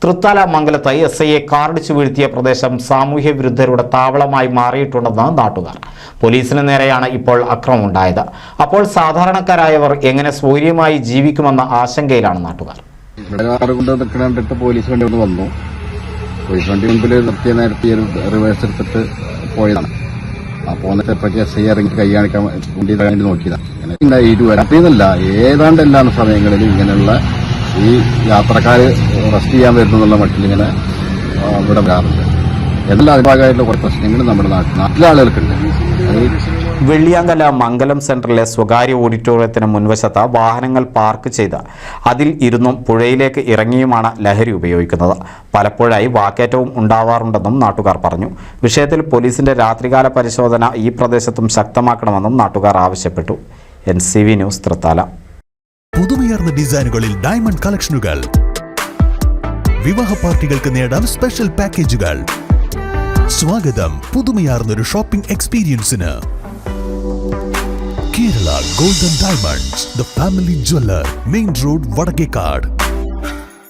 തൃത്താല മംഗലത്ത് SIയെ കാറിടിച്ചു വീഴ്ത്തിയ പ്രദേശം സാമൂഹ്യ വിരുദ്ധരുടെ താവളമായി മാറിയിട്ടുണ്ടെന്ന് നാട്ടുകാർ. പോലീസിന് നേരെയാണ് ഇപ്പോൾ അക്രമമുണ്ടായത്. അപ്പോൾ സാധാരണക്കാരായവർ എങ്ങനെ സ്വൈര്യമായി ജീവിക്കുമെന്ന ആശങ്കയിലാണ് നാട്ടുകാർ. പോലീസ് വണ്ടി വന്നു. പോലീസ് വണ്ടി മുമ്പിൽ നിർത്തിയ നേരത്തെ റിവേഴ്സ് എടുത്തിട്ട് പോയതാണ്. പോന്നപ്പോഴേക്ക് SI ഇറങ്ങി കൈ കാണിക്കാൻ വേണ്ടി നോക്കിയതാണ്. വരാത്തല്ല ഏതാണ്ട് എല്ലാ സമയങ്ങളിലും ഇങ്ങനെയുള്ള ഈ യാത്രക്കാര് റെസ്റ്റ് ചെയ്യാൻ വരുന്നുള്ള മട്ടിലിങ്ങനെ ഇവിടെ വരാറുണ്ട്. എല്ലാ ഭാഗമായിട്ടുള്ള കുറച്ച് പ്രശ്നങ്ങൾ നമ്മുടെ നാട്ടിലെ ആളുകൾക്കുണ്ട്. വെള്ളിയാങ്കല മംഗലം സെന്ററിലെ സ്വകാര്യ ഓഡിറ്റോറിയത്തിന് മുൻവശത്ത് വാഹനങ്ങൾ പാർക്ക് ചെയ്ത് അതിൽ ഇരുന്നും പുഴയിലേക്ക് ഇറങ്ങിയുമാണ് ലഹരി ഉപയോഗിക്കുന്നത്. പലപ്പോഴായി വാക്കേറ്റവും ഉണ്ടാവാറുണ്ടെന്നും നാട്ടുകാർ പറഞ്ഞു. വിഷയത്തിൽ പോലീസിന്റെ രാത്രികാല പരിശോധന ഈ പ്രദേശത്തും ശക്തമാക്കണമെന്നും നാട്ടുകാർ ആവശ്യപ്പെട്ടു. NCV news Thrithala. പുതുമയാർന്ന ഡിസൈനുകളിൽ ഡയമണ്ട് കളക്ഷനുകൾ, വിവാഹ പാർട്ടികൾക്ക് നേടാൻ സ്പെഷ്യൽ പാക്കേജുകൾ. സ്വാഗതം പുതുമയാർന്നൊരു ഷോപ്പിംഗ് എക്സ്പീരിയൻസിന്. Kerala golden diamonds, the family jeweller, main road, Vadakkekad.